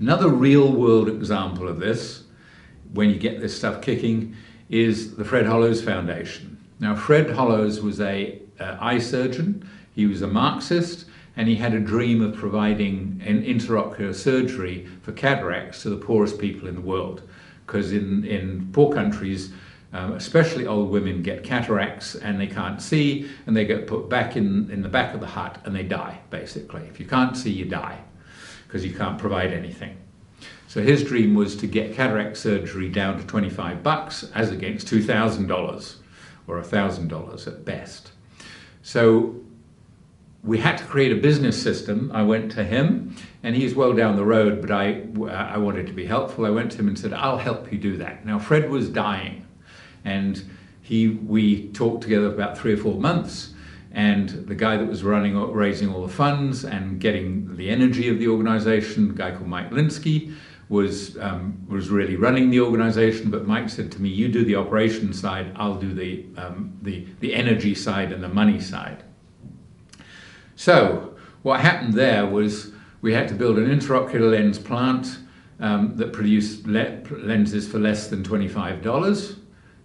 Another real-world example of this, when you get this stuff kicking, is the Fred Hollows Foundation. Now, Fred Hollows was an eye surgeon. He was a Marxist, and he had a dream of providing an intraocular surgery for cataracts to the poorest people in the world. Because in poor countries, especially old women, get cataracts and they can't see, and they get put back in the back of the hut and they die, basically. If you can't see, you die, because you can't provide anything. So his dream was to get cataract surgery down to $25 as against $2,000 or $1,000 at best. So we had to create a business system. I went to him, and he's well down the road, but I wanted to be helpful. I went to him and said, I'll help you do that. Now, Fred was dying, and we talked together for about 3 or 4 months, and the guy that was raising all the funds and getting the energy of the organization, a guy called Mike Linsky, was really running the organization. But Mike said to me, you do the operation side, I'll do the energy side and the money side. So what happened there was we had to build an intraocular lens plant that produced lenses for less than $25,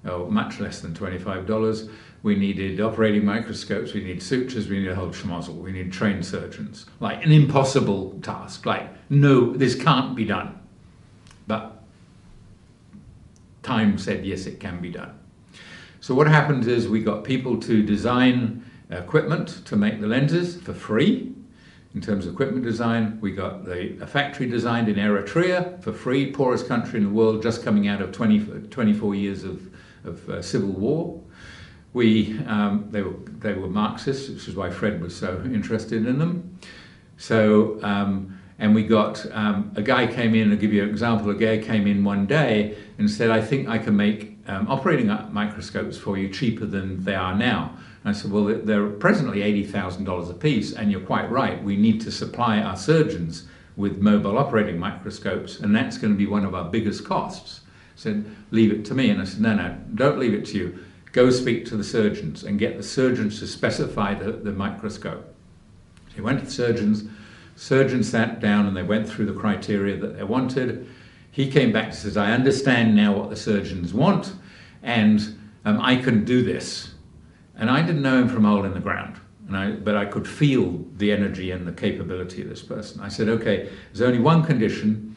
or much less than $25. We needed operating microscopes, we needed sutures, we needed a whole schmozzle, we needed trained surgeons. Like an impossible task, like, no, this can't be done. But time said, yes, it can be done. So what happened is we got people to design equipment to make the lenses for free. In terms of equipment design, we got a factory designed in Eritrea for free, poorest country in the world, just coming out of 24 years of civil war. They were Marxists, which is why Fred was so interested in them. So, and we got a guy came in, I'll give you an example, a guy came in one day and said, I think I can make operating microscopes for you cheaper than they are now. And I said, well, they're presently $80,000 a piece, and you're quite right. We need to supply our surgeons with mobile operating microscopes, and that's going to be one of our biggest costs. I said, leave it to me. And I said, no, don't leave it to you. Go speak to the surgeons and get the surgeons to specify the microscope. So he went to the surgeons. Surgeons sat down and they went through the criteria that they wanted. He came back and says, I understand now what the surgeons want, and I can do this. And I didn't know him from a hole in the ground, but I could feel the energy and the capability of this person. I said, okay, there's only one condition,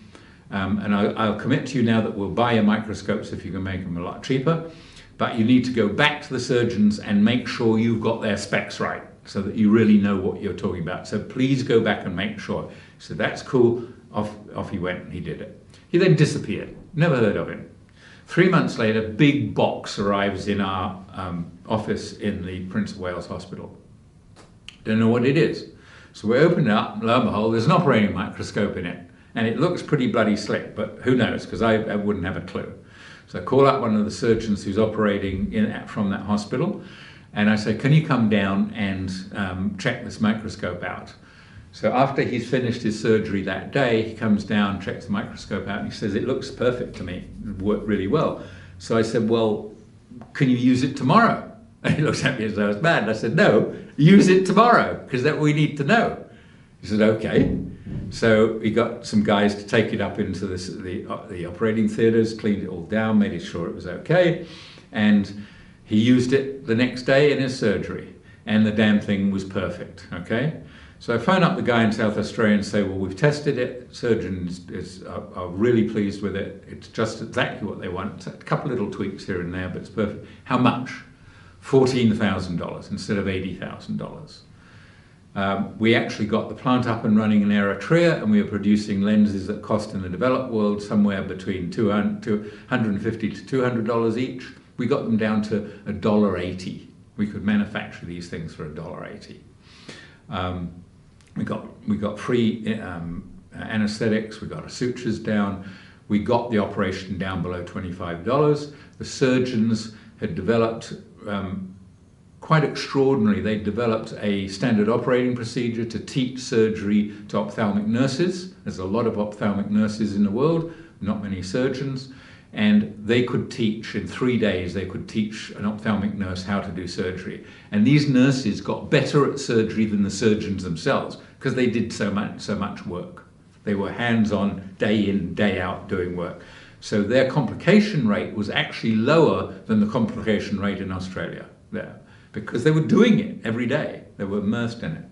and I'll commit to you now that we'll buy your microscopes if you can make them a lot cheaper, but you need to go back to the surgeons and make sure you've got their specs right, so that you really know what you're talking about. So please go back and make sure. So that's cool. Off he went and he did it. He then disappeared. Never heard of him. 3 months later, big box arrives in our office in the Prince of Wales Hospital. Don't know what it is. So we open it up, lo and behold, there's an operating microscope in it. And it looks pretty bloody slick, but who knows, because I wouldn't have a clue. So I call up one of the surgeons who's operating from that hospital, and I say, can you come down and check this microscope out? So after he's finished his surgery that day, he comes down, checks the microscope out, and he says, it looks perfect to me. It worked really well. So I said, well, can you use it tomorrow? And he looks at me as though I was mad. And I said, no, use it tomorrow, because that's what we need to know. He said, okay. So he got some guys to take it up into the operating theatres, cleaned it all down, made sure it was okay. And he used it the next day in his surgery, and the damn thing was perfect, okay? So I phone up the guy in South Australia and say, well, we've tested it, surgeons are really pleased with it, it's just exactly what they want, a couple little tweaks here and there, but it's perfect. How much? $14,000 instead of $80,000. We actually got the plant up and running in Eritrea, and we were producing lenses that cost in the developed world somewhere between $150 to $200 each. We got them down to $1.80. We could manufacture these things for $1.80. We got free anesthetics, we got our sutures down, we got the operation down below $25. The surgeons had developed, quite extraordinary, they developed a standard operating procedure to teach surgery to ophthalmic nurses. There's a lot of ophthalmic nurses in the world, not many surgeons. And they could teach, in 3 days, they could teach an ophthalmic nurse how to do surgery. And these nurses got better at surgery than the surgeons themselves, because they did so much work. They were hands-on, day in, day out doing work. So their complication rate was actually lower than the complication rate in Australia there, because they were doing it every day. They were immersed in it.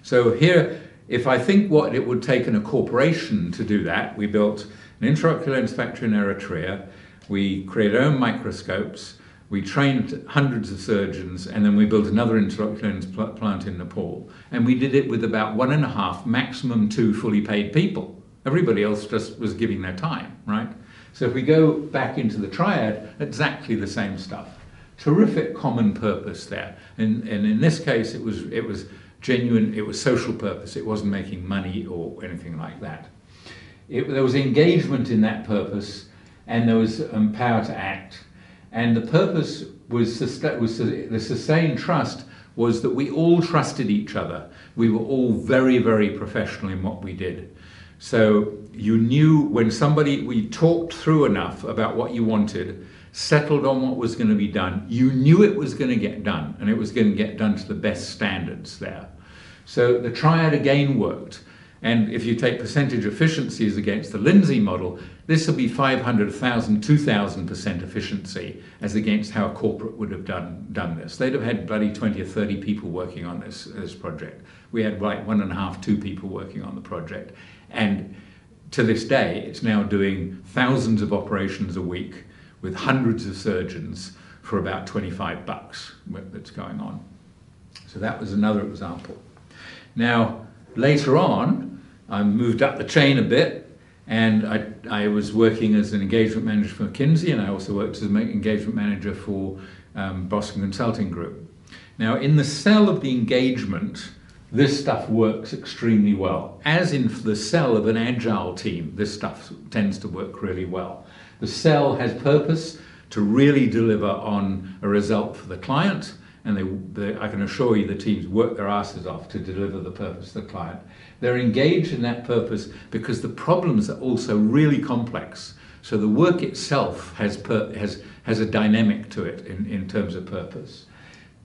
So here, if I think what it would take in a corporation to do that, we built an intraocular lens factory in Eritrea, we created our own microscopes, we trained hundreds of surgeons, and then we built another intraocular lens plant in Nepal. And we did it with about 1.5, maximum 2 fully paid people. Everybody else just was giving their time, right? So if we go back into the triad, exactly the same stuff. Terrific common purpose there. And in this case, it was genuine, it was social purpose. It wasn't making money or anything like that. There was engagement in that purpose, and there was power to act. And the purpose was the sustained trust was that we all trusted each other. We were all very, very professional in what we did. So you knew when we talked through enough about what you wanted, settled on what was going to be done, you knew it was going to get done, and it was going to get done to the best standards there. So the triad again worked. And if you take percentage efficiencies against the Lindsay model, this will be 500, 1,000, 2,000% efficiency as against how a corporate would have done this. They'd have had bloody 20 or 30 people working on this project. We had like 1.5, 2 people working on the project. And to this day, it's now doing thousands of operations a week with hundreds of surgeons for about $25 that's going on. So that was another example. Now, later on, I moved up the chain a bit, and I was working as an engagement manager for McKinsey, and I also worked as an engagement manager for Boston Consulting Group. Now, in the cell of the engagement, this stuff works extremely well. As in the cell of an agile team, this stuff tends to work really well. The cell has purpose to really deliver on a result for the client, and I can assure you the teams work their asses off to deliver the purpose to the client. They're engaged in that purpose because the problems are also really complex. So the work itself has a dynamic to it in terms of purpose.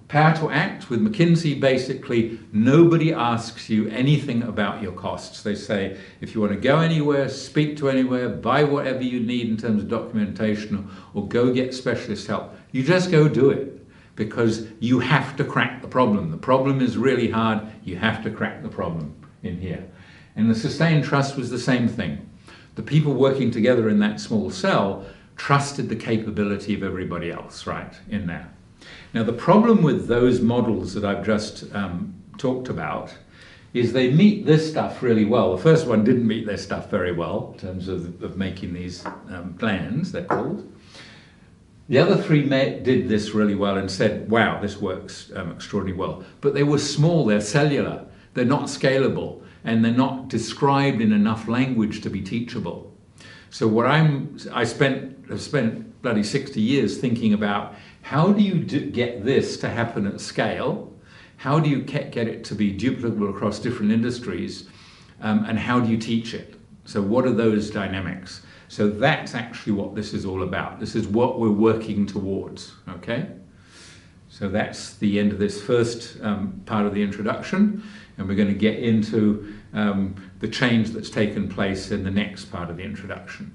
Power to act with McKinsey, basically nobody asks you anything about your costs. They say if you want to go anywhere, speak to anywhere, buy whatever you need in terms of documentation, or go get specialist help, you just go do it. Because you have to crack the problem. The problem is really hard. You have to crack the problem in here. And the sustained trust was the same thing. The people working together in that small cell trusted the capability of everybody else, right, in there. Now, the problem with those models that I've just talked about is they meet this stuff really well. The first one didn't meet their stuff very well in terms of making these glands, they're called. The other 3 did this really well and said, wow, this works extraordinarily well. But they were small, they're cellular, they're not scalable, and they're not described in enough language to be teachable. So what I've spent bloody 60 years thinking about how do you get this to happen at scale? How do you get it to be duplicable across different industries? And how do you teach it? So what are those dynamics? So that's actually what this is all about. This is what we're working towards, okay? So that's the end of this first part of the introduction, and we're going to get into the change that's taken place in the next part of the introduction.